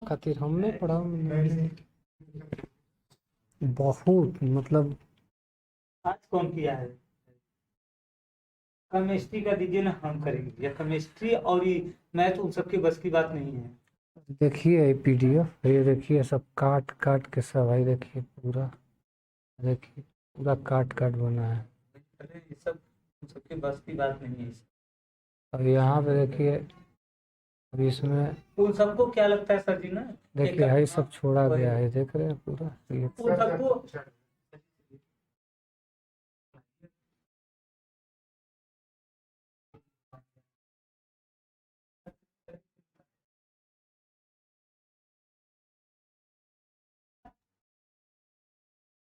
खातिर हमने पढ़ा बहुत, मतलब आज कौन किया है? केमिस्ट्री का दीजिए ना, हम करेंगे। या केमिस्ट्री और ये मैथ उन सबके बस की बात नहीं है। देखिए PDF, ये देखिए सब काट काट के सब, भाई देखिए पूरा, देखिए पूरा काट काट बना है। अरे ये सब उन सबके बस की बात नहीं है। अब यहाँ पे देखिए, अब इसमें उन सबको क्या लगता है सर जी ना, देखिए एक है सब छोड़ा वही- गया है, देख रहे हैं पूरा ये। उन सबको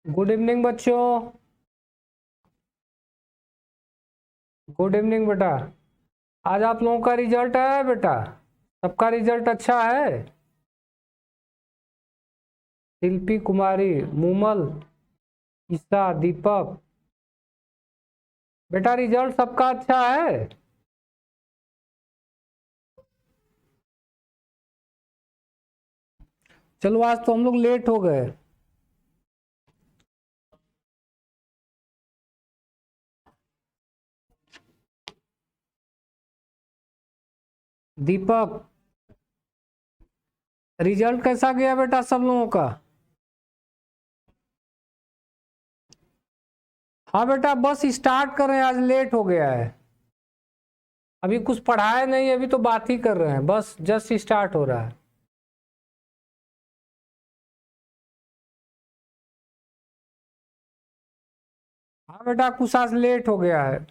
गुड इवनिंग बच्चों, गुड इवनिंग बेटा। आज आप लोगों का रिजल्ट आया बेटा? सबका रिजल्ट अच्छा है? शिल्पी कुमारी, मूमल, ईसा, दीपक, बेटा रिजल्ट सबका अच्छा है? चलो आज तो हम लोग लेट हो गए। दीपक, रिजल्ट कैसा गया बेटा सब लोगों का? हाँ बेटा, बस स्टार्ट कर रहे हैं, आज लेट हो गया है। अभी कुछ पढ़ाए नहीं, अभी तो बात ही कर रहे हैं, बस जस्ट स्टार्ट हो रहा है। हाँ बेटा, कुछ आज लेट हो गया है।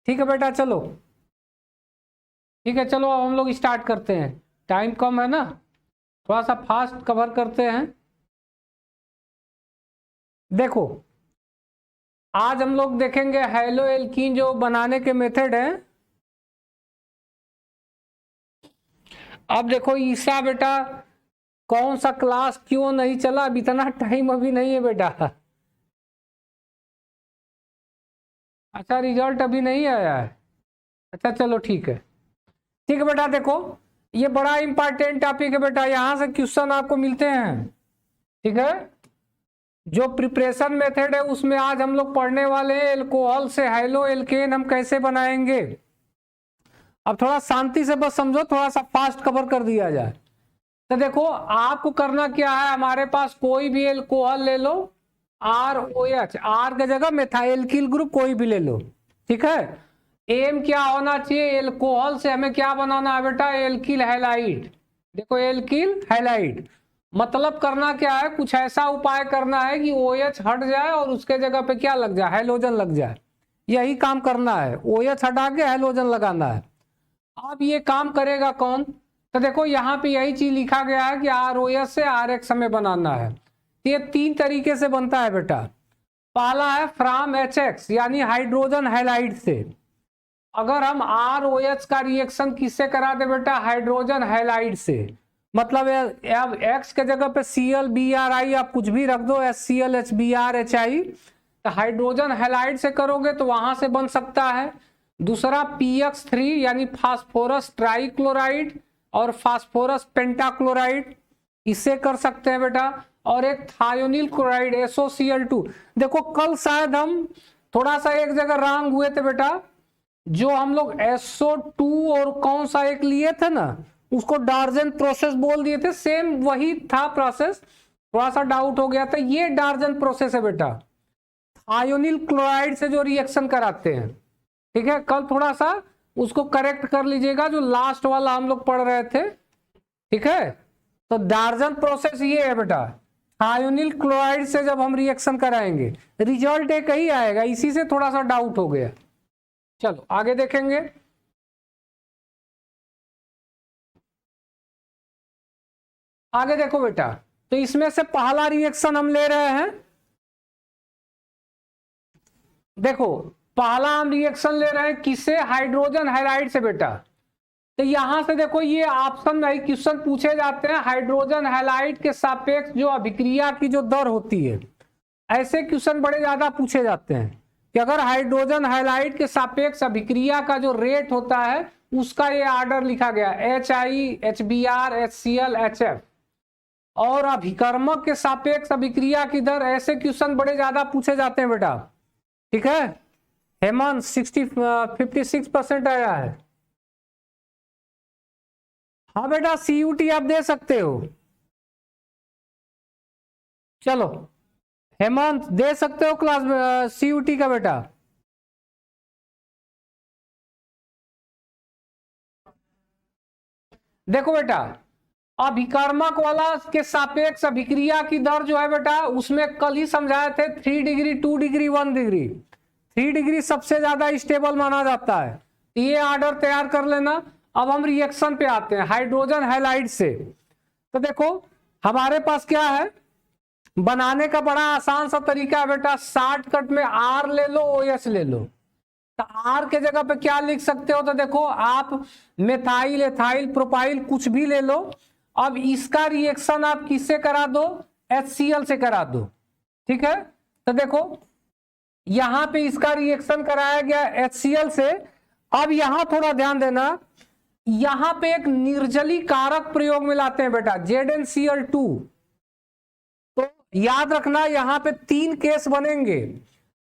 ठीक है बेटा, चलो ठीक है, चलो अब हम लोग स्टार्ट करते हैं। टाइम कम है ना, थोड़ा सा फास्ट कवर करते हैं। देखो आज हम लोग देखेंगे हैलो एल्कीन जो बनाने के मेथड है। अब देखो ईसा बेटा, कौन सा क्लास क्यों नहीं चला? अब इतना टाइम अभी नहीं है बेटा। अच्छा, रिजल्ट अभी नहीं आया है? अच्छा चलो ठीक है, ठीक है बेटा। देखो ये बड़ा इंपॉर्टेंट टॉपिक है बेटा, यहां से क्वेश्चन आपको मिलते हैं। ठीक है, जो प्रिपरेशन मेथड है उसमें आज हम लोग पढ़ने वाले हैं एल्कोहल से हैलो एल्केन हम कैसे बनाएंगे। अब थोड़ा शांति से बस समझो, थोड़ा सा फास्ट कवर कर दिया जाए। तो देखो आपको करना क्या है, हमारे पास कोई भी एल्कोहल ले लो, ROH, आर की जगह मेथाइलकिल ग्रुप कोई भी ले लो। ठीक है, एम क्या होना चाहिए, एल्कोहल से हमें क्या बनाना है बेटा, एल्किल हैलाइड। देखो एल्किल हैलाइड मतलब करना क्या है, कुछ ऐसा उपाय करना है कि OH हट जाए और उसके जगह पे क्या लग जाए, हैलोजन लग जाए। यही काम करना है, OH हटा के हैलोजन लगाना है। अब ये काम करेगा कौन? तो देखो यहाँ पे यही चीज लिखा गया है कि ROH से RX हमें बनाना है। ये तीन तरीके से बनता है बेटा। पहला है फ्रॉम HX यानी हाइड्रोजन हैलाइड से। अगर हम ROH का रिएक्शन किससे करा दे बेटा, हाइड्रोजन हैलाइड से। मतलब अब X के जगह पे ClBrI आप कुछ भी रख दो, HClHBrHI, तो हाइड्रोजन हैलाइड से करोगे तो वहां से बन सकता है। दूसरा PX3 यानी फास्फोरस ट्राइक्लोराइड और फास्फोरस पेंटाक्लोराइड, इससे कर सकते हैं बेटा। और एक थायोनिल क्लोराइड SOCl2। देखो कल शायद हम थोड़ा सा एक जगह रॉन्ग हुए थे बेटा, जो हम लोग SO2 और कौन सा एक लिए थे ना, उसको डार्जन प्रोसेस बोल दिए थे, सेम वही था प्रोसेस, थोड़ा सा डाउट हो गया था। ये डार्जन प्रोसेस है बेटा, थायोनिल क्लोराइड से जो रिएक्शन कराते हैं। ठीक है, कल थोड़ा सा उसको करेक्ट कर लीजिएगा, जो लास्ट वाला हम लोग पढ़ रहे थे। ठीक है, तो डार्जन प्रोसेस ये है बेटा, थायोनिल क्लोराइड से जब हम रिएक्शन कराएंगे रिजल्ट एक ही आएगा, इसी से थोड़ा सा डाउट हो गया। चलो आगे देखेंगे। आगे देखो बेटा, तो इसमें से पहला रिएक्शन हम ले रहे हैं। देखो पहला हम रिएक्शन ले रहे हैं किससे, हाइड्रोजन हैलाइड से बेटा। तो यहां से देखो ये ऑप्शन नहीं, क्वेश्चन पूछे जाते हैं हाइड्रोजन हैलाइड के सापेक्ष जो अभिक्रिया की जो दर होती है, ऐसे क्वेश्चन बड़े ज्यादा पूछे जाते हैं कि अगर हाइड्रोजन हैलाइड के सापेक्ष अभिक्रिया का जो रेट होता है उसका ये ऑर्डर लिखा गया HI, HBr, HCl, HF। और अभिकर्मक के सापेक्ष अभिक्रिया की दर, ऐसे क्वेश्चन बड़े ज्यादा पूछे जाते हैं बेटा। ठीक है, हेमंत 56% आया है। हाँ बेटा CUT आप दे सकते हो, चलो हेमंत दे सकते हो क्लास CUT का बेटा। देखो बेटा, अभिकर्मक वाला के सापेक्ष अभिक्रिया की दर जो है बेटा, उसमें कल ही समझाए थे 3 डिग्री, 2 डिग्री, 1 डिग्री। 3 डिग्री सबसे ज्यादा स्टेबल माना जाता है, ये ऑर्डर तैयार कर लेना। अब हम रिएक्शन पे आते हैं हाइड्रोजन हैलाइड से। तो देखो हमारे पास क्या है, बनाने का बड़ा आसान सा तरीका है बेटा, शॉर्टकट में R ले लो, OH ले लो। तो R के जगह पे क्या लिख सकते हो, तो देखो आप मेथाइल, एथाइल, प्रोपाइल कुछ भी ले लो। अब इसका रिएक्शन आप किससे करा दो, HCl से करा दो। ठीक है, तो देखो यहां पे इसका रिएक्शन कराया गया HCl से। अब यहां थोड़ा ध्यान देना, यहां पे एक निर्जली कारक प्रयोग में लाते हैं बेटा, ZnCl2। तो याद रखना यहां पे 3 केस बनेंगे।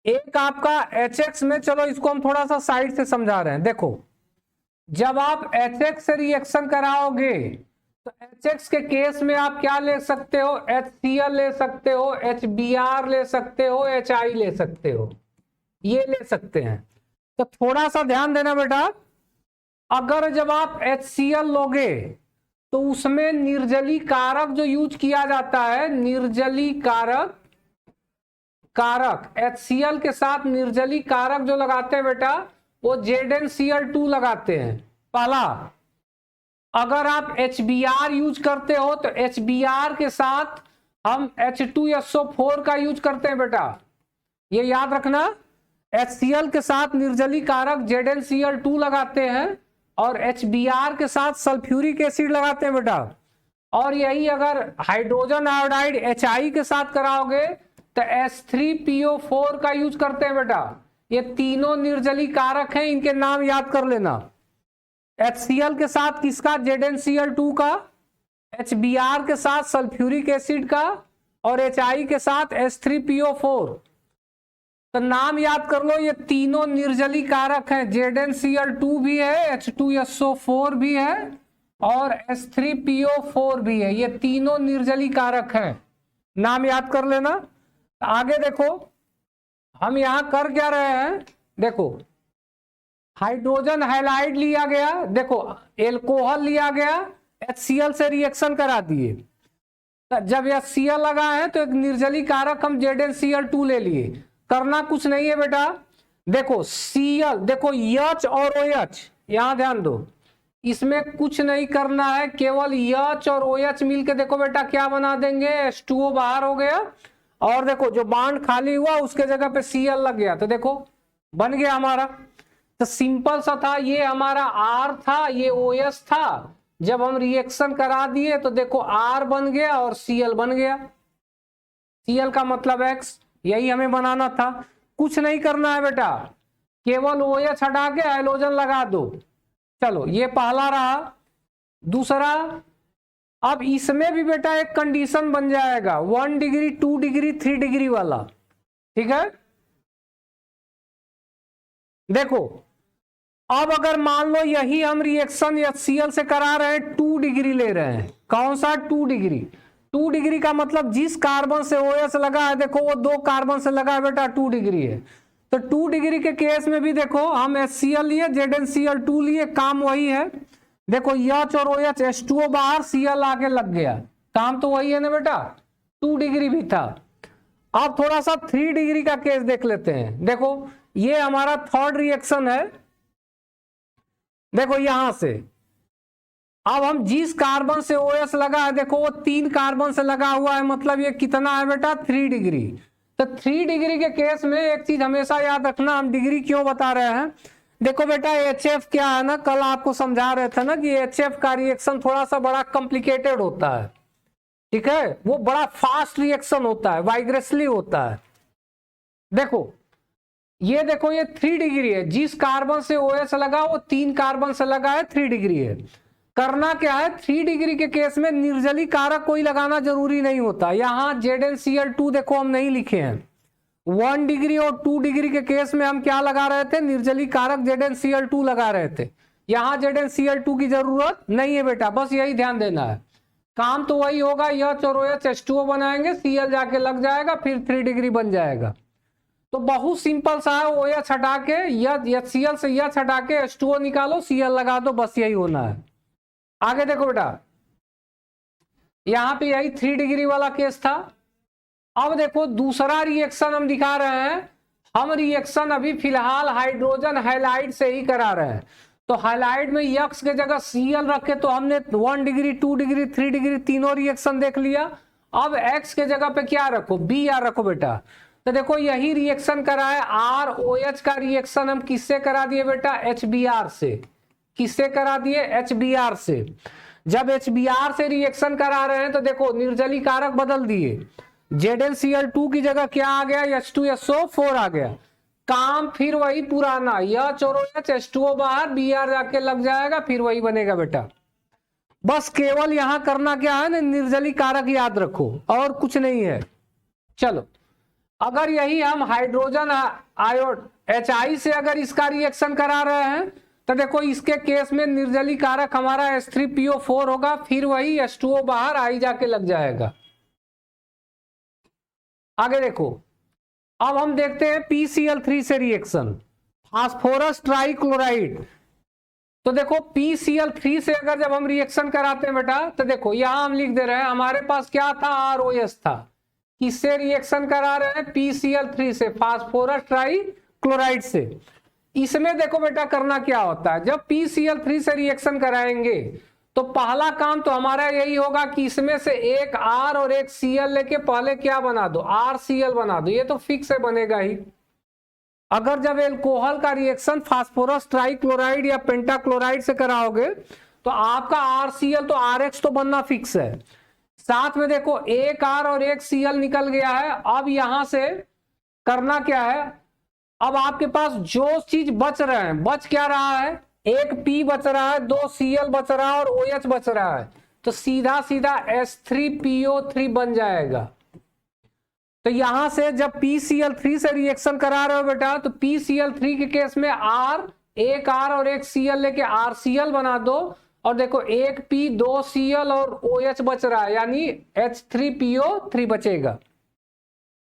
एक आपका HX में, चलो इसको हम थोड़ा सा साइड से समझा रहे हैं। देखो जब आप HX से रिएक्शन कराओगे तो HX के केस में आप क्या ले सकते हो, HCl ले सकते हो, HBr ले सकते हो, HI ले सकते हो, ये ले सकते हैं। तो थोड़ा सा ध्यान देना बेटा, अगर जब आप HCl लोगे तो उसमें निर्जली कारक जो यूज किया जाता है, निर्जली कारक HCl के साथ निर्जली कारक जो लगाते हैं बेटा, वो ZnCl2 लगाते हैं। पहला, अगर आप HBr यूज करते हो तो HBr के साथ हम H2SO4 का यूज करते हैं बेटा, ये याद रखना। HCl के साथ निर्जली कारक ZnCl2 लगाते हैं और HBr के साथ सल्फ्यूरिक एसिड लगाते हैं बेटा। और यही अगर हाइड्रोजन आयोडाइड HI के साथ कराओगे तो H3PO4 का यूज करते हैं बेटा। ये तीनों निर्जली कारक हैं, इनके नाम याद कर लेना। HCl के साथ किसका, ZnCl2 का, HBr के साथ सल्फ्यूरिक एसिड का, और HI के साथ H3PO4। तो नाम याद कर लो, ये तीनों निर्जली कारक हैं। ZnCl2 भी है, H2SO4 भी है और H3PO4 भी है, ये तीनों निर्जली कारक हैं, नाम याद कर लेना। आगे देखो हम यहां कर क्या रहे हैं, देखो हाइड्रोजन हैलाइड लिया गया, देखो एल्कोहल लिया गया, HCl से रिएक्शन करा दिए। जब HCl लगा है तो एक निर्जली कारक हम ZnCl2 ले लिए। करना कुछ नहीं है बेटा, देखो Cl, देखो H और OH, यहां ध्यान दो, इसमें कुछ नहीं करना है, केवल H और OH मिलके देखो बेटा क्या बना देंगे, H2O बाहर हो गया। और देखो जो बांड खाली हुआ उसके जगह पे Cl लग गया, तो देखो बन गया हमारा। तो सिंपल सा था, ये हमारा R था, ये OH था। जब हम रिएक्शन करा दिए तो देखो R बन गया और Cl बन गया। Cl का मतलब X, यही हमें बनाना था। कुछ नहीं करना है बेटा, केवल OH हटा के हाइड्रोजन लगा दो। चलो ये पहला रहा। दूसरा, अब इसमें भी बेटा एक कंडीशन बन जाएगा 1 डिग्री, 2 डिग्री, 3 डिग्री वाला। ठीक है, देखो अब अगर मान लो यही हम रिएक्शन HCl से करा रहे हैं, 2 डिग्री ले रहे हैं। कौन सा 2 डिग्री? 2 डिग्री का मतलब जिस कार्बन से OH लगा है देखो वो 2 कार्बन से लगा है बेटा, 2 डिग्री है। तो 2 डिग्री के केस में भी देखो हम HCl लिए, ZnCl2 लिए, काम वही है। देखो H और OH, H2O बाहर, Cl आके लग गया, काम तो वही है ना बेटा, 2 डिग्री भी था। अब थोड़ा सा 3 डिग्री का केस देख लेते हैं। देखो ये हमारा थर्ड रिएक्शन है, देखो यहां से अब हम जिस कार्बन से OH लगा है देखो वो 3 कार्बन से लगा हुआ है, मतलब ये कितना है बेटा, 3 डिग्री। तो 3 डिग्री के केस में एक चीज हमेशा याद रखना, हम डिग्री क्यों बता रहे हैं, देखो बेटा HF क्या है ना, कल आपको समझा रहे थे ना कि HF का रिएक्शन थोड़ा सा बड़ा कॉम्प्लिकेटेड होता है। ठीक है, वो बड़ा फास्ट रिएक्शन होता है, वाइग्रेसली होता है। देखो ये देखो ये 3 डिग्री है, जिस कार्बन से OH लगा वो 3 कार्बन से लगा है, 3 डिग्री है। करना क्या है, 3 डिग्री के केस में निर्जली कारक कोई लगाना जरूरी नहीं होता। यहाँ ZnCl2 देखो हम नहीं लिखे हैं। 1 डिग्री और 2 डिग्री के केस में हम क्या लगा रहे थे, निर्जली कारक ZnCl2 लगा रहे थे। यहाँ ZnCl2 की जरूरत नहीं है बेटा, बस यही ध्यान देना है। काम तो वही होगा, H और OH H2O बनाएंगे, Cl जाके लग जाएगा, फिर 3 डिग्री बन जाएगा। तो बहुत सिंपल सा है, OH हटा के HCl से H हटा के H2O निकालो, Cl लगा दो, बस यही होना है। आगे देखो बेटा, यहां पे यही 3 डिग्री वाला केस था। अब देखो दूसरा रिएक्शन हम दिखा रहे हैं। हम रिएक्शन अभी फिलहाल हाइड्रोजन हैलाइड से ही करा रहे हैं। तो हैलाइड में X के जगह Cl रखे तो हमने 1 डिग्री 2 डिग्री 3 डिग्री तीनों रिएक्शन देख लिया। अब X के जगह पे क्या रखो, Br रखो बेटा। तो देखो यही रिएक्शन करा है, ROH का रिएक्शन हम किससे करा दिए बेटा, HBr से। किससे करा दिए, HBr से। जब HBr से रिएक्शन करा रहे हैं तो देखो निर्जली कारक बदल दिए, ZnCl2 की जगह क्या आ गया, H2SO4 आ गया। काम फिर वही पुराना, H और OH H2O बाहर, Br जाके लग जाएगा, फिर वही बनेगा बेटा। बस केवल यहां करना क्या है ना, निर्जली कारक याद रखो, और कुछ नहीं है। चलो, अगर यही हम हाइड्रोजन आयोड HI से अगर इसका रिएक्शन करा रहे हैं तो देखो इसके केस में निर्जली कारक हमारा H3PO4 होगा, फिर वही H2O बाहर आई जाके लग जाएगा। आगे देखो, अब हम देखते हैं PCl3 से रिएक्शन, फास्फोरस ट्राइक्लोराइड। तो देखो PCl3 से अगर जब हम रिएक्शन कराते हैं बेटा, तो देखो यहां हम लिख दे रहे हैं, हमारे पास क्या था, ROS था। किससे रिएक्शन करा रहे हैं, PCl3 से, फास्फोरस ट्राइक्लोराइड से। इसमें देखो बेटा करना क्या होता है, जब PCl3 से रिएक्शन कराएंगे तो पहला काम तो हमारा यही होगा कि इसमें से एक R और एक Cl लेके पहले क्या बना दो, RCl बना दो। ये तो फिक्स है, बनेगा ही। अगर जब एल्कोहल का रिएक्शन फास्फोरस ट्राइक्लोराइड या पेंटाक्लोराइड से कराओगे तो आपका RCl तो RH तो बनना फिक्स है। साथ में देखो एक R और एक Cl निकल गया है। अब यहां से करना क्या है, अब आपके पास जो चीज बच रहे हैं, बच क्या रहा है, एक P बच रहा है, 2 Cl बच रहा है और OH बच रहा है। तो सीधा सीधा H3PO3 बन जाएगा। तो यहां से जब PCl3 से रिएक्शन करा रहे हो बेटा, तो PCl3 के केस में एक R और एक Cl लेके RCl बना दो, और देखो एक P 2 Cl और OH बच रहा है, यानी H3PO3 बचेगा।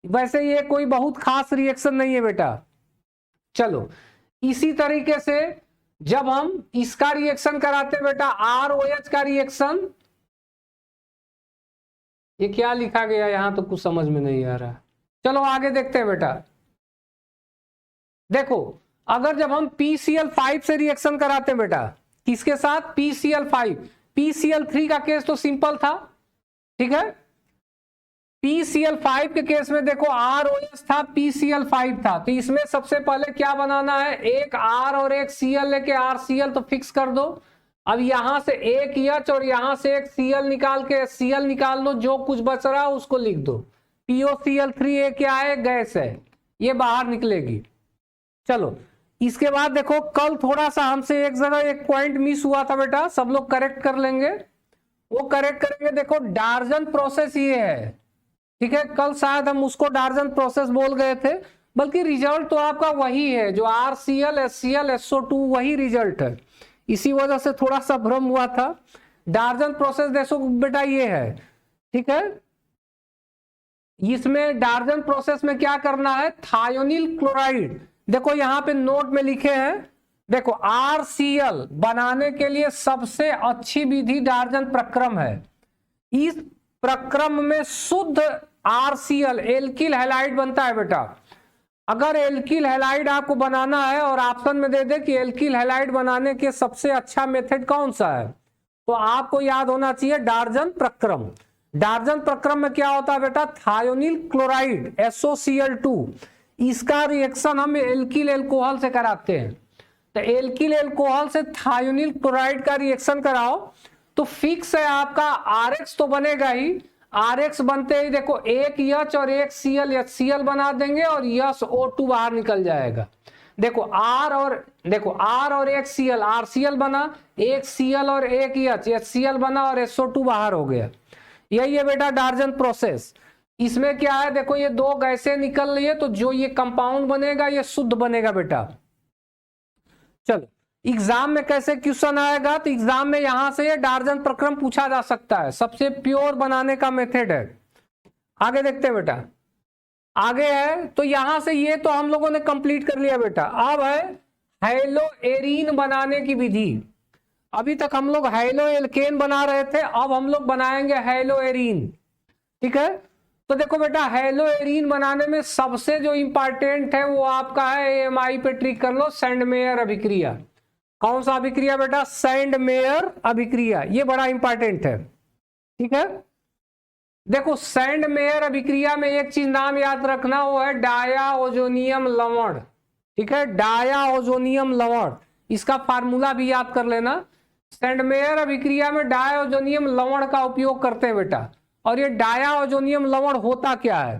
वैसे ये कोई बहुत खास रिएक्शन नहीं है बेटा। चलो, इसी तरीके से जब हम इसका रिएक्शन कराते हैं बेटा, ROH का रिएक्शन, ये क्या लिखा गया यहां तो कुछ समझ में नहीं आ रहा। चलो आगे देखते हैं बेटा। देखो, अगर जब हम PCl5 से रिएक्शन कराते हैं बेटा, किसके साथ, PCl5। PCl3 का केस तो सिंपल था, ठीक है। PCl5 के केस में देखो ROH था, PCl5 था। तो इसमें सबसे पहले क्या बनाना है, एक R और एक Cl लेके RCl तो फिक्स कर दो। अब यहां से एक H और यहां से एक Cl निकाल के Cl निकाल दो, जो कुछ बच रहा है उसको लिख दो। POCl3 ये क्या है, गैस है, ये बाहर निकलेगी। चलो, इसके बाद देखो कल थोड़ा सा हमसे एक जगह एक पॉइंट मिस हुआ था बेटा, सब लोग करेक्ट कर लेंगे, वो करेक्ट करेंगे। देखो डार्जन प्रोसेस ये है, ठीक है। कल शायद हम उसको डार्जन प्रोसेस बोल गए थे, बल्कि रिजल्ट तो आपका वही है, जो RCl HCl SO2 वही रिजल्ट है। इसी वजह से थोड़ा सा भ्रम हुआ था। डार्जन प्रोसेस देखो बेटा ये है, ठीक है। इसमें डार्जन प्रोसेस में क्या करना है, थायोनिल क्लोराइड, देखो यहां पे नोट में लिखे हैं, देखो RCl बनाने के लिए सबसे अच्छी विधि डार्जन प्रक्रम है। इस प्रक्रम में शुद्ध RCl एल्किल हैलाइड बनता है बेटा। अगर एल्किल हैलाइड आपको बनाना है और ऑप्शन में दे दे कि एल्किल हैलाइड बनाने के सबसे अच्छा मेथड कौन सा है, तो आपको याद होना चाहिए डार्जन प्रक्रम। डार्जन प्रक्रम में क्या होता है बेटा, थायोनिल क्लोराइड SOCl2, इसका रिएक्शन हम एल्किल एल्कोहल से कराते हैं। तो एल्किल एल्कोहल से थायोनिल क्लोराइड का रिएक्शन कराओ तो फिक्स है आपका RX तो बनेगा ही, RX बनते ही देखो एक H और एक Cl HCl बना देंगे और SO2 बाहर निकल जाएगा। देखो R और एक Cl RCl बना, एक Cl और एक H HCl बना और SO2 बाहर हो गया। यही है बेटा डार्जन प्रोसेस। इसमें क्या है, देखो ये दो गैसें निकल रही है तो जो ये कंपाउंड बनेगा ये शुद्ध बनेगा बेटा। चलो एग्जाम में कैसे क्वेश्चन आएगा, तो एग्जाम में यहां से ये डार्जन प्रक्रम पूछा जा सकता है, सबसे प्योर बनाने का मेथड है। आगे देखते हैं बेटा, आगे है तो यहां से ये तो हम लोगों ने कंप्लीट कर लिया बेटा। अब है हैलोएरीन बनाने की विधि। अभी तक हम लोग हैलोएल्केन बना रहे थे, अब हम लोग बनाएंगे हैलोएरीन। ठीक है, तो देखो बेटा हैलोएरीन बनाने में सबसे जो इंपॉर्टेंट है वो आपका है, AMI पे ट्रिक कर लो, सैंडमेयर अभिक्रिया। कौन सा अभिक्रिया बेटा, सैंडमेयर अभिक्रिया, ये बड़ा इंपॉर्टेंट है। ठीक है, देखो सैंडमेयर अभिक्रिया में एक चीज नाम याद रखना, वो है डायाओजोनियम लवण। ठीक है, डायाओजोनियम लवण, इसका फार्मूला भी याद कर लेना। सैंडमेयर अभिक्रिया में डायाओजोनियम लवण का उपयोग करते हैं बेटा। और ये डायाओजोनियम लवण होता क्या है,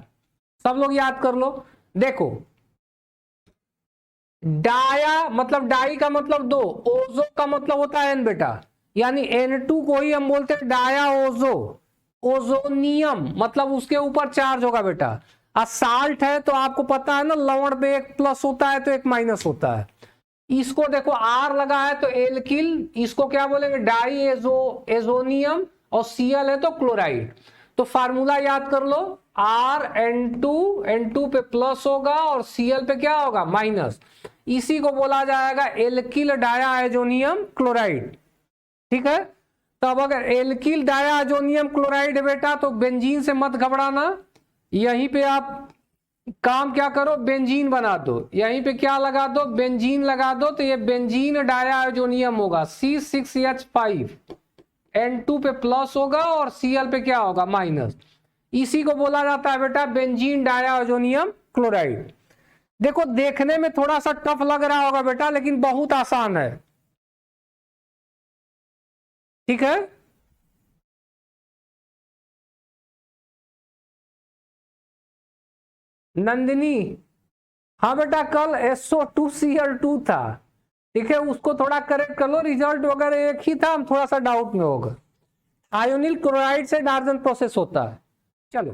सब लोग याद कर लो। देखो डाया मतलब डाई का मतलब दो, ओजो का मतलब होता है N बेटा, यानी N2 को ही हम बोलते हैं डायाओजो। ओजोनियम मतलब उसके ऊपर चार्ज होगा बेटा। साल्ट है तो आपको पता है ना, लवण पे एक प्लस होता है तो एक माइनस होता है। इसको देखो R लगा है तो एल्किल, इसको क्या बोलेंगे डाई एजोनियम, और Cl है तो क्लोराइड। तो फार्मूला याद कर लो, N2 पे प्लस होगा और Cl पे क्या होगा माइनस, इसी को बोला जाएगा एल्किल डायाजोनियम क्लोराइड। ठीक है, तो अब अगर एल्किल डायाजोनियम क्लोराइड है बेटा तो बेंजीन से मत घबराना, यहीं पे आप काम क्या करो, बेंजीन बना दो। यहीं पे क्या लगा दो, बेंजीन लगा दो, तो ये बेंजीन डायाजोनियम होगा C6H5, N2 पे प्लस होगा और Cl पे क्या होगा माइनस, इसी को बोला जाता है बेटा बेंजीन डायाजोनियम क्लोराइड। देखो देखने में थोड़ा सा टफ लग रहा होगा बेटा, लेकिन बहुत आसान है। ठीक है, नंदिनी, हाँ बेटा कल SO2Cl2 था। ठीक है, उसको थोड़ा करेक्ट कर लो, रिजल्ट वगैरह एक ही था, हम थोड़ा सा डाउट में होगा। आयोनिल क्लोराइड से डार्जन प्रोसेस होता है। चलो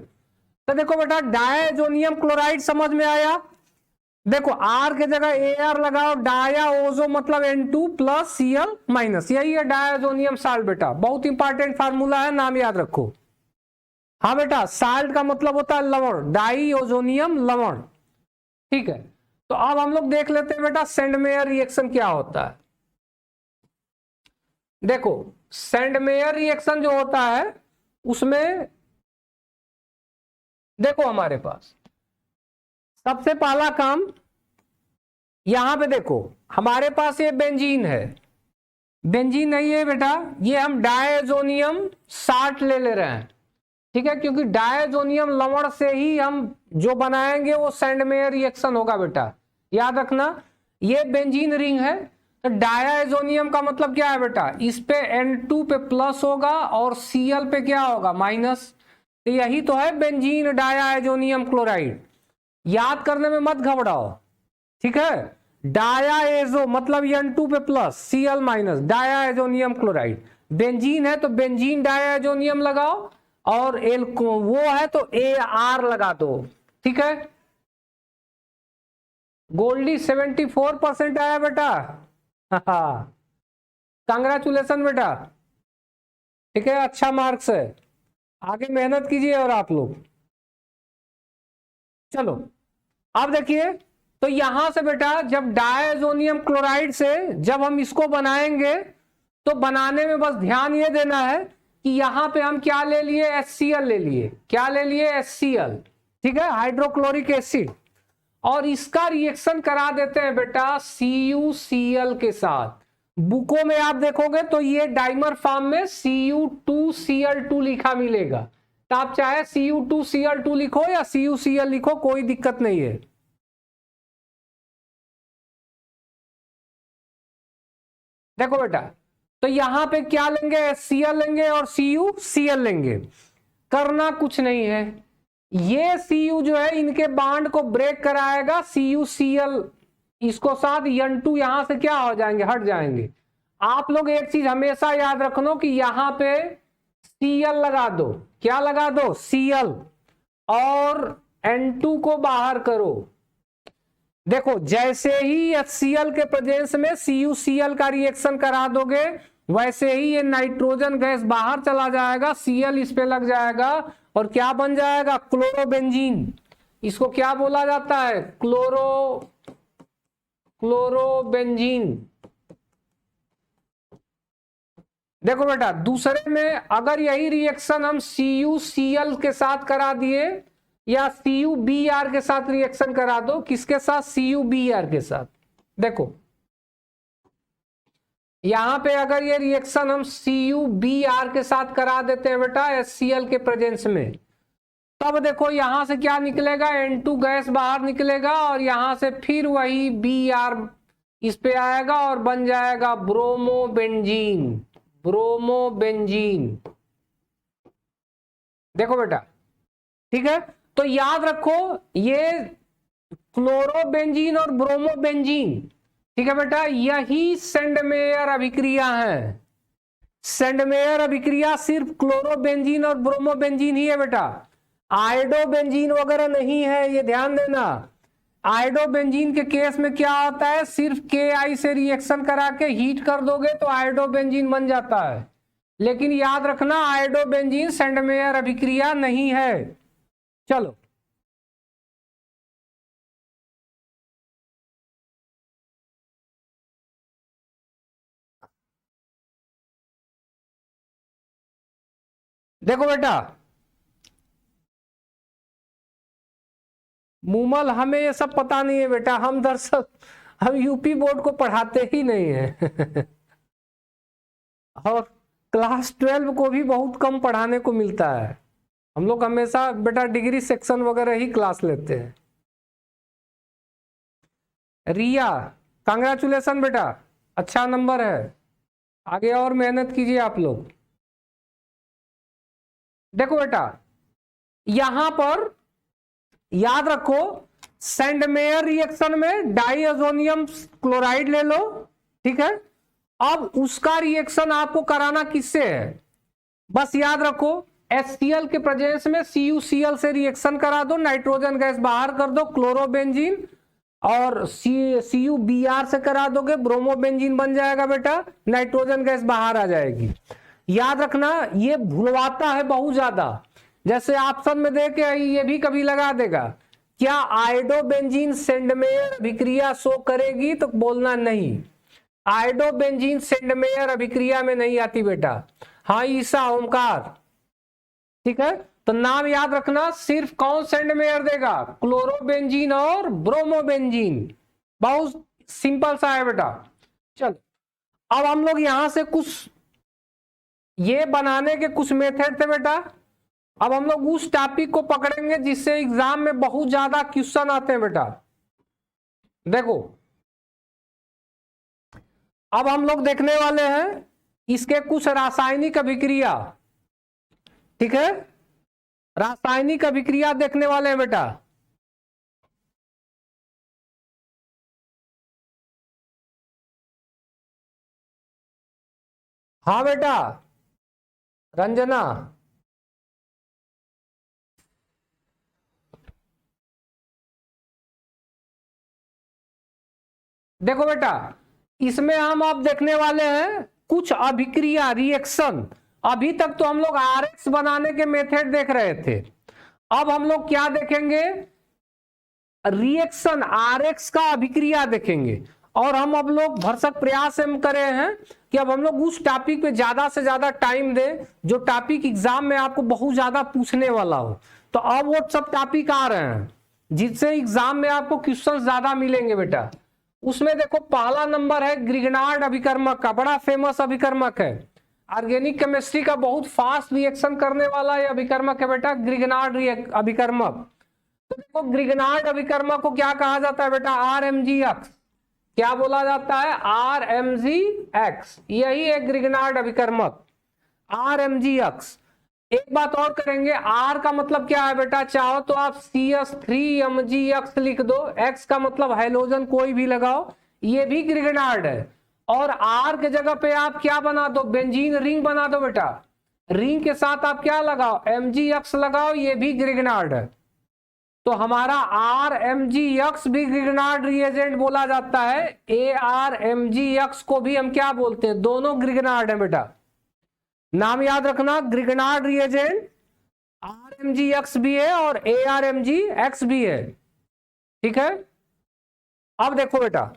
तो देखो बेटा डायाजोनियम क्लोराइड समझ में आया। देखो R के जगह AR लगाओ, डायाओजो मतलब N2 प्लस Cl माइनस, यही है डायाजोनियम साल्ट बेटा। बहुत इंपॉर्टेंट फार्मूला है, नाम याद रखो। हाँ बेटा साल्ट का मतलब होता है लवण, डाईओजोनियम लवण। ठीक है, तो अब हम लोग देख लेते हैं बेटा सैंडमेयर रिएक्शन क्या होता है। देखो सैंडमेयर रिएक्शन जो होता है उसमें देखो हमारे पास सबसे पहला काम, यहां पे देखो हमारे पास ये बेंजीन है, बेंजीन नहीं है बेटा, ये हम डायजोनियम साल्ट ले रहे हैं। ठीक है, क्योंकि डायजोनियम लवण से ही हम जो बनाएंगे वो सैंडमेयर रिएक्शन होगा बेटा, याद रखना। ये बेंजीन रिंग है, तो डायजोनियम का मतलब क्या है बेटा, इस पे N2 पे प्लस होगा और Cl पे क्या होगा माइनस, तो यही तो है बेंजीन डायजोनियम क्लोराइड। याद करने में मत घबराओ। ठीक है, डायाएजो मतलब N2 पे plus Cl minus, diazonium chloride. Benzene है तो बेंजीन डायाजोनियम लगाओ, और एल वो है तो AR लगा दो। ठीक है, गोल्डी 74% आया बेटा, कांग्रेचुलेसन बेटा। ठीक है, अच्छा मार्क्स है, आगे मेहनत कीजिए और आप लोग। चलो अब देखिए, तो यहां से बेटा जब डायजोनियम क्लोराइड से जब हम इसको बनाएंगे तो बनाने में बस ध्यान ये देना है कि यहां पे हम क्या ले लिए, HCl ले लिए। क्या ले लिए, HCl। ठीक है, हाइड्रोक्लोरिक एसिड, और इसका रिएक्शन करा देते हैं बेटा CuCl के साथ। बुकों में आप देखोगे तो ये डाइमर फॉर्म में Cu2Cl2 लिखा मिलेगा, तो आप चाहे Cu2Cl2 लिखो या CuCl लिखो, कोई दिक्कत नहीं है। देखो बेटा, तो यहां पे क्या लेंगे, HCl लेंगे और CuCl लेंगे। करना कुछ नहीं है, ये Cu जो है इनके बाड को ब्रेक कराएगा, CuCl इसको साथ N2 यहां से क्या हो जाएंगे, हट जाएंगे। आप लोग एक चीज हमेशा याद रखना कि यहां पे Cl लगा दो, क्या लगा दो, Cl, और N2 को बाहर करो। देखो जैसे ही HCl के प्रेजेंस में CuCl का रिएक्शन करा दोगे, वैसे ही ये नाइट्रोजन गैस बाहर चला जाएगा, Cl इस पे लग जाएगा और क्या बन जाएगा, क्लोरोबेंजीन। इसको क्या बोला जाता है, क्लोरोबेंजीन। देखो बेटा दूसरे में अगर यही रिएक्शन हम CuCl के साथ करा दिए या CuBr के साथ रिएक्शन करा दो, किसके साथ, CuBr के साथ। देखो यहां पे अगर ये रिएक्शन हम CuBr के साथ करा देते हैं बेटा HCl के प्रेजेंस में, तब देखो यहां से क्या निकलेगा, N2 गैस बाहर निकलेगा और यहां से फिर वही Br इस पे आएगा और बन जाएगा ब्रोमोबेंजीन, ब्रोमोबेंजीन। देखो बेटा ठीक है, तो याद रखो ये क्लोरोबेंजीन और ब्रोमोबेंजीन, ठीक है बेटा, यही सेंडमेयर अभिक्रिया है। सेंडमेयर अभिक्रिया सिर्फ क्लोरोबेंजीन और ब्रोमोबेंजीन ही है बेटा, आयोडोबेंजीन वगैरह नहीं है, ये ध्यान देना। आयोडोबेंजीन के केस में क्या होता है, सिर्फ Ki से रिएक्शन करा के हीट कर दोगे तो आयोडोबेंजीन बन जाता है, लेकिन याद रखना आयोडोबेंजीन सेंडमेयर अभिक्रिया नहीं है। चलो देखो बेटा मूमल, हमें ये सब पता नहीं है बेटा, हम दरअसल हम यूपी बोर्ड को पढ़ाते ही नहीं है और क्लास 12 को भी बहुत कम पढ़ाने को मिलता है। हम लोग हमेशा बेटा डिग्री सेक्शन वगैरह ही क्लास लेते हैं। रिया कांग्रेचुलेसन बेटा, अच्छा नंबर है, आगे और मेहनत कीजिए आप लोग। देखो बेटा यहां पर याद रखो सेंडमेयर रिएक्शन में डाइअजोनियम क्लोराइड ले लो, ठीक है, अब उसका रिएक्शन आपको कराना किससे है, बस याद रखो HCl के प्रेजेंस में CuCl से रिएक्शन करा दो, नाइट्रोजन गैस बाहर कर दो, क्लोरोबेंजीन, और CuBr से करा दोगे ब्रोमोबेंजीन बन जाएगा बेटा, नाइट्रोजन गैस बाहर आ जाएगी। याद रखना ये भुलवाता है बहुत ज्यादा, जैसे ऑप्शन में दे के ये भी कभी लगा देगा, क्या आयोडोबेंजीन सेंडमेयर अभिक्रिया शो करेगी, तो बोलना नहीं, आयोडोबेंजीन सेंडमेयर अभिक्रिया में नहीं आती बेटा। हाँ ईसा ओमकार, ठीक है, तो नाम याद रखना, सिर्फ कौन सेंडमेयर देगा, क्लोरोबेंजीन और ब्रोमोबेंजीन, बहुत सिंपल सा है बेटा। चलो अब हम लोग यहां से कुछ ये बनाने के कुछ मेथड थे बेटा, अब हम लोग उस टॉपिक को पकड़ेंगे जिससे एग्जाम में बहुत ज्यादा क्वेश्चन आते हैं बेटा। देखो अब हम लोग देखने वाले हैं इसके कुछ रासायनिक अभिक्रिया, ठीक है, रासायनिक अभिक्रिया देखने वाले हैं बेटा। हाँ बेटा रंजना, देखो बेटा इसमें हम अब देखने वाले हैं कुछ अभिक्रिया रिएक्शन। अभी तक तो हम लोग RX बनाने के मेथड देख रहे थे, अब हम लोग क्या देखेंगे, रिएक्शन RX का अभिक्रिया देखेंगे। और हम अब लोग भरसक प्रयास हम करे हैं कि अब हम लोग उस टॉपिक पे ज्यादा से ज्यादा टाइम दें जो टॉपिक एग्जाम में आपको बहुत ज्यादा पूछने वाला हो। तो अब वो सब टॉपिक आ रहे हैं जिससे एग्जाम में आपको क्वेश्चन ज्यादा मिलेंगे बेटा। उसमें देखो पहला नंबर है ग्रिगनार्ड अभिकर्मक का, बड़ा फेमस अभिकर्मक है, ऑर्गेनिक केमिस्ट्री का बहुत फास्ट रिएक्शन करने वाला ये अभिकर्मक है बेटा, ग्रिगनार्ड अभिकर्मक। तो देखो ग्रिगनार्ड अभिकर्मक को क्या कहा जाता है बेटा, RMgX, क्या बोला जाता है, RMgX, यही है ग्रिगनार्ड अभिकर्मक, RMgX। एक बात और करेंगे, आर का मतलब क्या है बेटा, चाहो तो आप CH3Mgx लिख दो, एक्स का मतलब हाइड्रोजन कोई भी लगाओ, ये भी ग्रिगनार्ड है। और आर के जगह पे आप क्या बना दो, बेंजीन रिंग बना दो बेटा, रिंग के साथ आप क्या लगाओ, Mgx लगाओ, ये भी ग्रिगनार्ड है। तो हमारा RMgX भी ग्रिगनार्ड रिएजेंट बोला जाता है, ARMgX को भी हम क्या बोलते हैं, दोनों ग्रिगनार्ड है बेटा। नाम याद रखना, ग्रिगनार्ड रिएजेंट RMgX भी है और ARMgX भी है, ठीक है। अब देखो बेटा,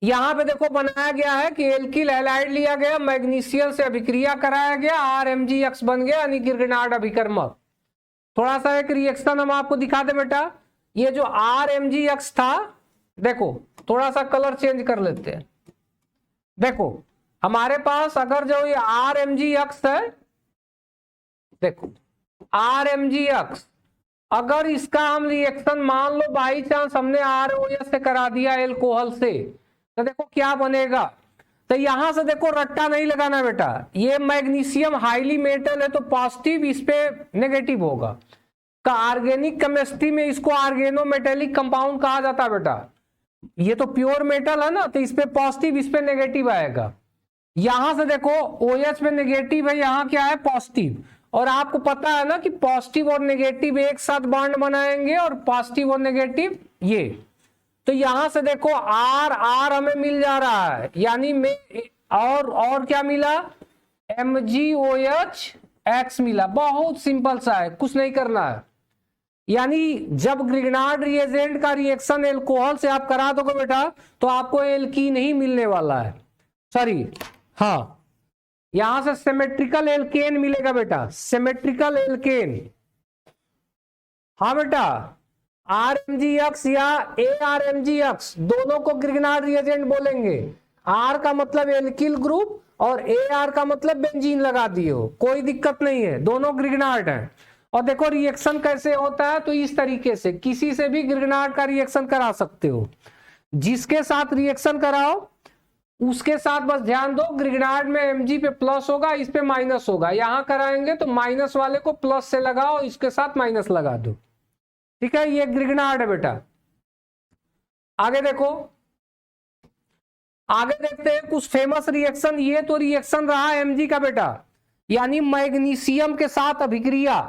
यहां पे देखो बनाया गया है कि एल्किल हैलाइड लिया गया, मैग्नीशियम से अभिक्रिया कराया गया, RMgX बन गया, यानी ग्रिगनार्ड अभिकर्मक। थोड़ा सा एक रिएक्शन हम आपको दिखा दे बेटा, ये जो RMgX था, देखो थोड़ा सा कलर चेंज कर लेते हैं। देखो हमारे पास अगर जो ये RMgX है, देखो RMgX, अगर इसका हम रिएक्शन मान लो बाई चांस हमने ROS से करा दिया एल्कोहल से, तो देखो क्या बनेगा। तो यहां से देखो रट्टा नहीं लगाना बेटा, ये मैग्नीशियम हाईली मेटल है तो पॉजिटिव, इस पे नेगेटिव होगा। का ऑर्गेनिक केमिस्ट्री में इसको ऑर्गेनोमेटेलिक कंपाउंड कहा जाता है बेटा। ये तो प्योर मेटल है ना, तो इस पे पॉजिटिव, इस पे नेगेटिव आएगा। यहां से देखो OH पे नेगेटिव है, यहां क्या है पॉजिटिव, और आपको पता है ना कि पॉजिटिव और नेगेटिव एक साथ बॉन्ड बनाएंगे, और पॉजिटिव और नेगेटिव ये। तो यहां से देखो R R हमें मिल जा रहा है, यानी में और क्या मिला, MgOH मिला। बहुत सिंपल सा है, कुछ नहीं करना है। यानी जब ग्रिगनार्ड रिएजेंट का रिएक्शन एल्कोहल से आप करा दोगे बेटा, तो आपको एल्कीन ही मिलने वाला है, सॉरी हाँ, यहां से सिमेट्रिकल एल्केन मिलेगा बेटा, सिमेट्रिकल एल्केन। हाँ बेटा, RMgX या ARMgX दोनों को ग्रिगनार्ड रिएजेंट बोलेंगे। R का मतलब एल्किल ग्रुप और AR का मतलब बेंजीन लगा दियो, कोई दिक्कत नहीं है, दोनों ग्रिगनार्ड हैं। और देखो रिएक्शन कैसे होता है, तो इस तरीके से किसी से भी ग्रिगनार्ड का रिएक्शन करा सकते हो, जिसके साथ रिएक्शन कराओ उसके साथ बस ध्यान दो, ग्रिगनार्ड में Mg पे प्लस होगा, इस पे माइनस होगा। यहां कराएंगे तो माइनस वाले को प्लस से लगाओ, इसके साथ माइनस लगा दो, ठीक है। ये ग्रिगनार्ड है बेटा। आगे देखो, आगे देखते हैं कुछ फेमस रिएक्शन। ये तो रिएक्शन रहा Mg का बेटा, यानी मैग्नीशियम के साथ अभिक्रिया।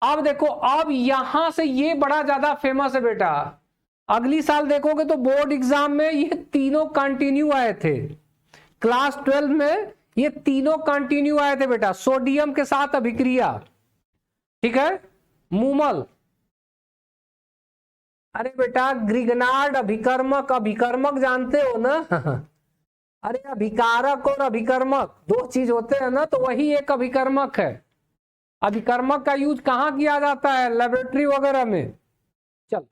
अब देखो, अब यहां से ये बड़ा ज्यादा फेमस है बेटा, अगली साल देखोगे तो बोर्ड एग्जाम में ये तीनों कंटिन्यू आए थे। क्लास 12 में ये तीनों कंटिन्यू आए थे बेटा, सोडियम के साथ अभिक्रिया, ठीक है। मूमल, अरे बेटा ग्रिगनार्ड अभिकर्मक, अभिकर्मक जानते हो ना अरे अभिकारक और अभिकर्मक दो चीज होते हैं ना, तो वही एक अभिकर्मक है। अभिकर्मक का यूज कहां किया जाता है, लेबोरेटरी वगैरह में। चल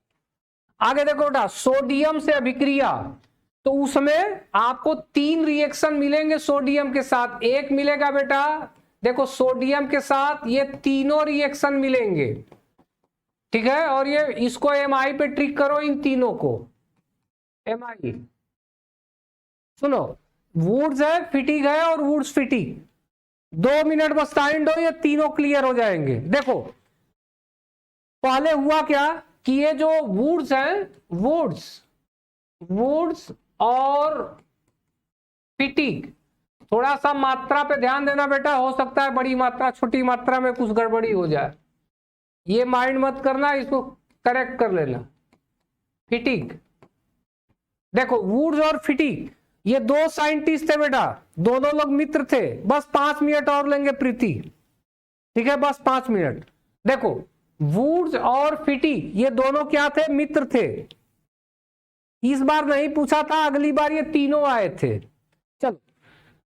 आगे देखो बेटा, सोडियम से अभिक्रिया, तो उसमें आपको 3 रिएक्शन मिलेंगे सोडियम के साथ। एक मिलेगा बेटा, देखो सोडियम के साथ ये तीनों रिएक्शन मिलेंगे, ठीक है। और ये इसको Mi पे ट्रिक करो, इन तीनों को Mi, सुनो, वुड्स है, फिटिक है और वुड्स फिटिक, 2 मिनट बस टाइम दो, ये तीनों क्लियर हो जाएंगे। देखो पहले हुआ क्या कि ये जो वुड्स हैं, वुड्स और फिटिक, थोड़ा सा मात्रा पे ध्यान देना बेटा, हो सकता है बड़ी मात्रा छोटी मात्रा में कुछ गड़बड़ी हो जाए, ये माइंड मत करना, इसको करेक्ट कर लेना। फिटिक, देखो वुड्स और फिटिक ये 2 साइंटिस्ट थे बेटा, दोनों लोग मित्र थे। बस 5 मिनट और लेंगे प्रीति, ठीक है, बस 5 मिनट। देखो वुड्स और फिटिक ये दोनों क्या थे, मित्र थे। इस बार नहीं पूछा था, अगली बार ये तीनों आए थे। चलो,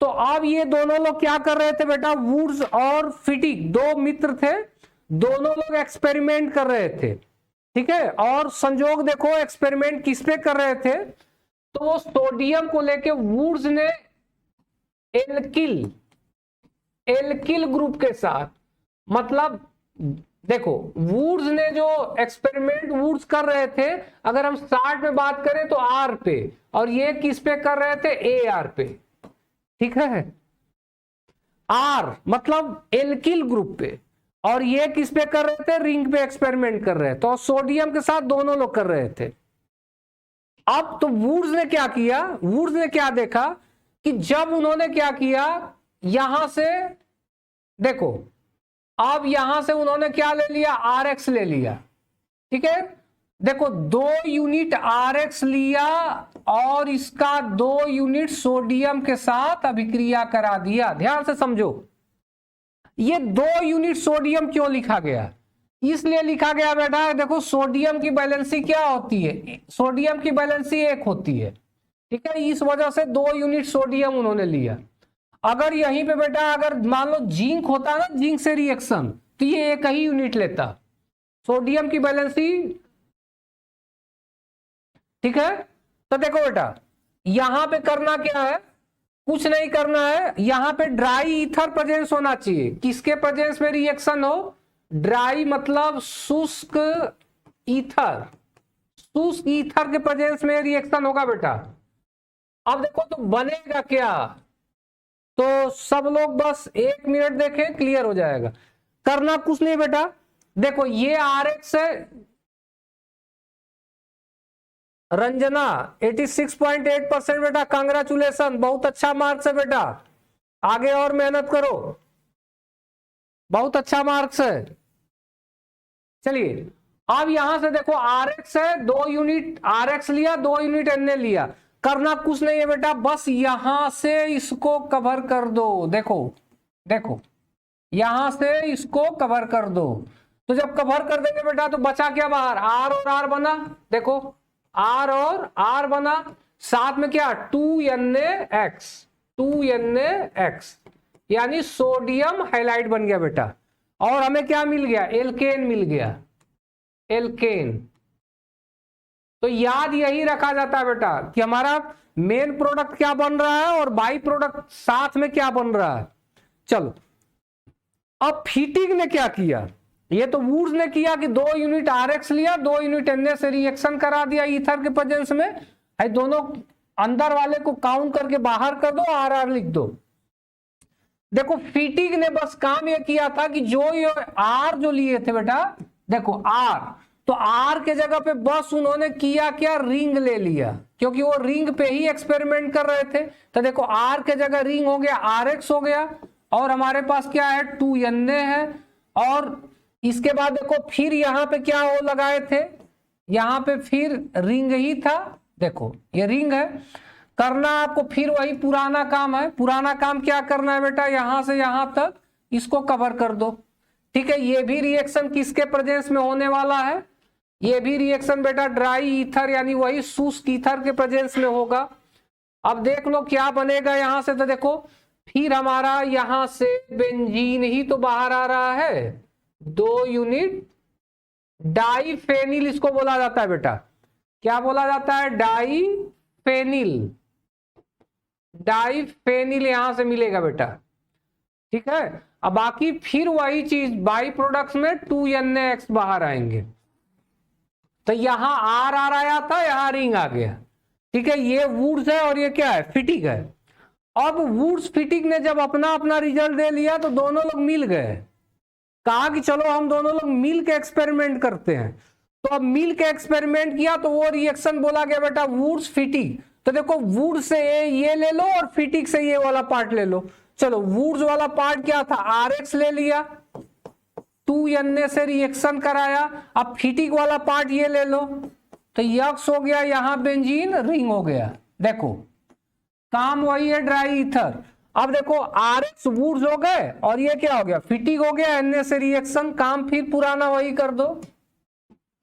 तो अब ये दोनों लोग क्या कर रहे थे बेटा, वुड्स और फिटिक 2 मित्र थे, दोनों लोग एक्सपेरिमेंट कर रहे थे, ठीक है। और संजोग देखो एक्सपेरिमेंट किस पे कर रहे थे, तो वो सोडियम को लेके वुड्स ने एल्किल ग्रुप के साथ, मतलब देखो वुड्स ने जो एक्सपेरिमेंट वुड्स कर रहे थे, अगर हम स्टार्ट में बात करें तो आर पे, और ये किस पे कर रहे थे, AR पे, ठीक है। आर मतलब एल्किल ग्रुप पे, और ये किस पे कर रहे थे, रिंग पे एक्सपेरिमेंट कर रहे थे, तो सोडियम के साथ दोनों लोग कर रहे थे। अब तो वुड्स ने क्या किया, वुड्स ने क्या देखा कि जब उन्होंने क्या किया, यहां से देखो, अब यहां से उन्होंने क्या ले लिया, RX ले लिया, ठीक है, देखो 2 यूनिट RX लिया और इसका 2 यूनिट सोडियम के साथ अभिक्रिया करा दिया। ध्यान से समझो, ये 2 यूनिट सोडियम क्यों लिखा गया, इसलिए लिखा गया बेटा, देखो सोडियम की बैलेंसी क्या होती है, सोडियम की बैलेंसी 1 होती है, ठीक है, इस वजह से 2 यूनिट सोडियम उन्होंने लिया। अगर यहीं पे बेटा अगर मान लो जिंक होता ना, जिंक से रिएक्शन, तो ये 1 ही यूनिट लेता, सोडियम की बैलेंसी, ठीक है। तो देखो बेटा यहां पे करना क्या है, कुछ नहीं करना है, यहां पे ड्राई ईथर प्रेजेंस होना चाहिए, किसके प्रेजेंस में रिएक्शन हो, ड्राई मतलब शुष्क ईथर, शुष्क ईथर के प्रेजेंस में रिएक्शन होगा बेटा। अब देखो तो बनेगा क्या, तो सब लोग बस 1 मिनट देखें, क्लियर हो जाएगा। करना कुछ नहीं बेटा, देखो ये RX है, रंजना 86.8% बेटा, कांग्रेचुलेशन, बहुत अच्छा मार्क्स है बेटा, आगे और मेहनत करो, बहुत अच्छा मार्क्स है। चलिए अब यहां से देखो RX है, 2 यूनिट RX लिया, 2 यूनिट Na लिया, करना कुछ नहीं है बेटा, बस यहां से इसको कवर कर दो, देखो देखो यहां से इसको कवर कर दो, तो जब कवर कर देंगे बेटा तो बचा क्या बाहर, R और R बना, देखो R और R बना, साथ में क्या 2NaX, 2NaX यानी सोडियम हाइलाइड बन गया बेटा, और हमें क्या मिल गया, एल्केन मिल गया, एल्केन। तो याद यही रखा जाता है बेटा कि हमारा मेन प्रोडक्ट क्या बन रहा है और बाई प्रोडक्ट साथ में क्या बन रहा है। चलो अब फीटिंग ने क्या किया, ये तो वुड्स ने किया कि 2 यूनिट RX लिया, 2 यूनिट Na से रिएक्शन करा दिया ईथर के प्रेजेंस में, है दोनों अंदर वाले को काउंट करके बाहर कर दो, RR लिख दो। देखो फीटिंग ने बस काम ये किया था कि जो ये R जो लिए थे बेटा, देखो R, तो R के जगह पे बस उन्होंने किया क्या, रिंग ले लिया, क्योंकि वो रिंग पे ही एक्सपेरिमेंट कर रहे थे, तो देखो R के जगह रिंग हो गया, RX हो गया, और हमारे पास क्या है 2Na है, और इसके बाद देखो फिर यहां पे क्या वो लगाए थे, यहां पे फिर रिंग ही था, देखो ये रिंग है, करना आपको फिर वही पुराना काम है, पुराना काम क्या करना है बेटा, यहां से यहां तक इसको कवर कर दो, ठीक है। ये भी रिएक्शन किसके प्रेजेंस में होने वाला है, ये भी रिएक्शन बेटा ड्राई ईथर यानी वही शुष्क ईथर के प्रेजेंस में होगा। अब देख लो क्या बनेगा यहां से, तो देखो फिर हमारा यहां से बेंजीन ही तो बाहर आ रहा है, 2 यूनिट डाईफेनिल इसको बोला जाता है बेटा, क्या बोला जाता है, डाईफेनिल, डाईफेनिल यहां से मिलेगा बेटा, ठीक है। अब बाकी फिर वही चीज बाई प्रोडक्ट्स में 2NaX बाहर आएंगे, तो यहां RR आया था, यहां रिंग आ गया, ठीक है। ये वुड्स है और ये क्या है, फिटिंग है। अब वुड्स फिटिंग ने जब अपना अपना रिजल्ट दे लिया तो दोनों लोग मिल गए, कहा कि चलो हम दोनों लोग मिल के एक्सपेरिमेंट करते हैं, तो अब मिल के एक्सपेरिमेंट किया तो वो रिएक्शन बोला गया बेटा वुड्स फिटिंग, तो देखो वुड से ये ले लो और फिटिंग से ये वाला पार्ट ले लो। चलो वुड्स वाला पार्ट क्या था, RX ले लिया, 2Na से रिएक्शन कराया, अब फिटिंग वाला पार्ट ये ले लो, तो यक्स हो गया, यहां बेंजीन रिंग हो गया, देखो काम वही है ड्राई ईथर। अब देखो RX वुड्स हो गए और ये क्या हो गया, फिटिंग हो गया, Na से रिएक्शन, काम फिर पुराना वही कर दो।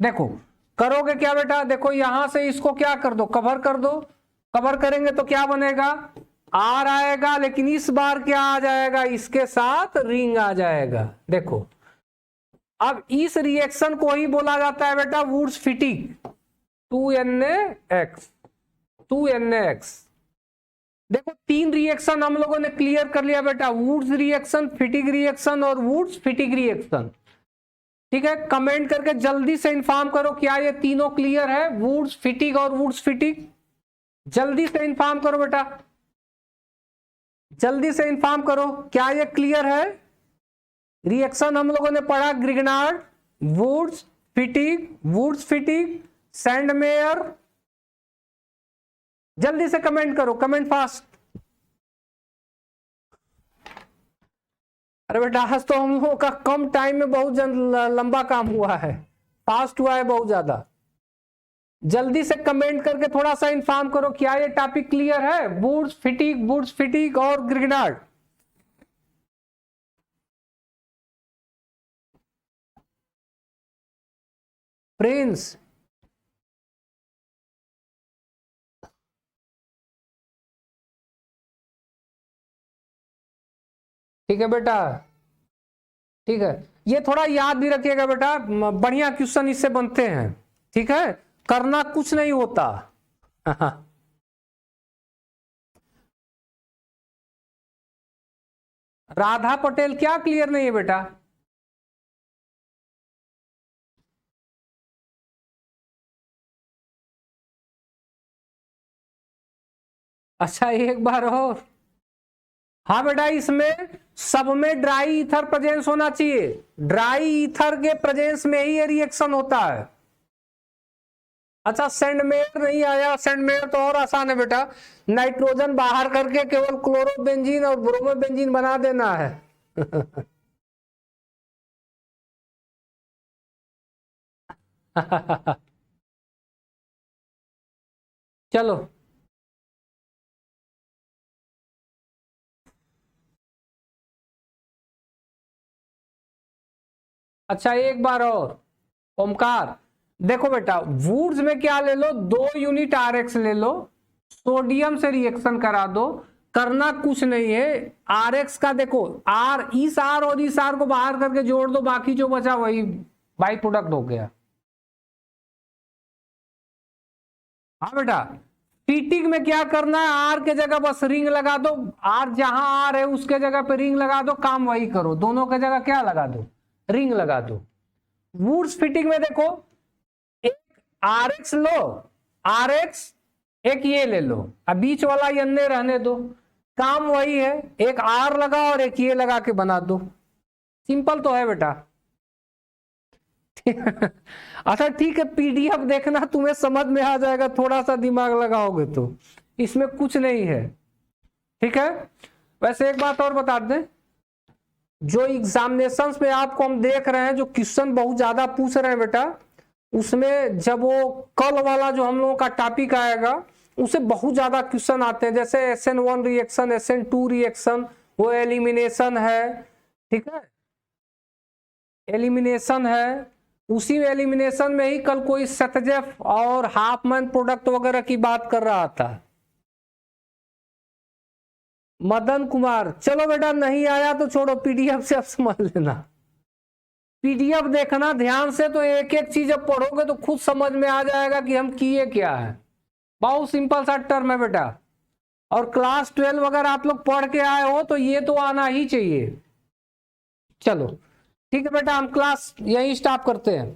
देखो करोगे क्या बेटा, देखो यहां से इसको क्या कर दो, कवर कर दो, कवर करेंगे तो क्या बनेगा, R आएगा, लेकिन इस बार क्या आ जाएगा, इसके साथ रिंग आ जाएगा। देखो अब इस रिएक्शन को ही बोला जाता है बेटा वुड्स फिटिंग, 2NaX, 2NaX। देखो 3 रिएक्शन हम लोगों ने क्लियर कर लिया बेटा, वुड्स रिएक्शन, फिटिंग रिएक्शन और वुड्स फिटिंग रिएक्शन, ठीक है। कमेंट करके जल्दी से इन्फॉर्म करो क्या ये तीनों क्लियर है, वुड्स फिटिंग और वुड्स फिटिंग, जल्दी से इन्फॉर्म करो बेटा, जल्दी से इन्फॉर्म करो, क्या ये क्लियर है? रिएक्शन हम लोगों ने पढ़ा ग्रिग्नार्ड, वुड्स फिटिक, सैंडमेयर। जल्दी से कमेंट करो, कमेंट फास्ट। अरे बेटा आज तो हम लोगों का कम टाइम में बहुत लंबा काम हुआ है, फास्ट हुआ है बहुत ज्यादा। जल्दी से कमेंट करके थोड़ा सा इन्फॉर्म करो, क्या ये टॉपिक क्लियर है? वुड्स फिटिक और ग्रिग्नार्ड। प्रिंस, ठीक है बेटा, ठीक है। ये थोड़ा याद भी रखिएगा बेटा, बढ़िया क्वेश्चन इससे बनते हैं, ठीक है। करना कुछ नहीं होता। राधा पटेल क्या क्लियर नहीं है बेटा? अच्छा एक बार और। हाँ बेटा, इसमें सब में ड्राई ईथर प्रेजेंस होना चाहिए। ड्राई ईथर के प्रेजेंस में ही ये रिएक्शन होता है। अच्छा सैंडमेयर नहीं आया, सैंडमेयर तो और आसान है बेटा, नाइट्रोजन बाहर करके केवल क्लोरोबेंजीन और ब्रोमोबेंजीन बना देना है। चलो अच्छा एक बार और ओमकार, देखो बेटा वुड्स में क्या ले लो, 2 यूनिट आरएक्स ले लो, सोडियम से रिएक्शन करा दो, करना कुछ नहीं है। आरएक्स का देखो इस आर और इस आर को बाहर करके जोड़ दो, बाकी जो बचा वही बाई प्रोडक्ट हो गया। हाँ बेटा, फिटिक में क्या करना है, आर के जगह बस रिंग लगा दो, आर जहां आर है उसके जगह पे रिंग लगा दो, काम वही करो, दोनों के जगह क्या लगा दो, रिंग लगा दो। वुड्स फिटिंग में देखो, एक आरएक्स लो, आरएक्स एक ये ले लो, अब बीच वाला ये अन्य रहने दो, काम वही है, एक आर लगा और एक ये लगा के बना दो। सिंपल तो है बेटा। अच्छा ठीक है, पीडीएफ देखना, तुम्हें समझ में आ जाएगा, थोड़ा सा दिमाग लगाओगे तो, इसमें कुछ नहीं है, ठीक है। वैसे एक बात और बता दें, जो एग्जामिनेशंस में आपको हम देख रहे हैं, जो क्वेश्चन बहुत ज्यादा पूछ रहे हैं बेटा, उसमें जब वो कल वाला जो हम लोगों का टॉपिक आएगा उसे बहुत ज्यादा क्वेश्चन आते हैं, जैसे SN1 रिएक्शन, SN2 रिएक्शन, वो एलिमिनेशन है, ठीक है, एलिमिनेशन है। उसी एलिमिनेशन में ही कल कोई सतजेफ और हाफमैन प्रोडक्ट वगैरह की बात कर रहा था। मदन कुमार, चलो बेटा नहीं आया तो छोड़ो, पीडीएफ से अब समझ लेना, पीडीएफ देखना ध्यान से, तो एक एक चीज अब पढ़ोगे तो खुद समझ में आ जाएगा कि हम किए क्या है। बहुत सिंपल सा टर्म है बेटा, और क्लास 12 अगर आप लोग पढ़ के आए हो तो ये तो आना ही चाहिए। चलो ठीक है बेटा, हम क्लास यहीं स्टॉप करते हैं।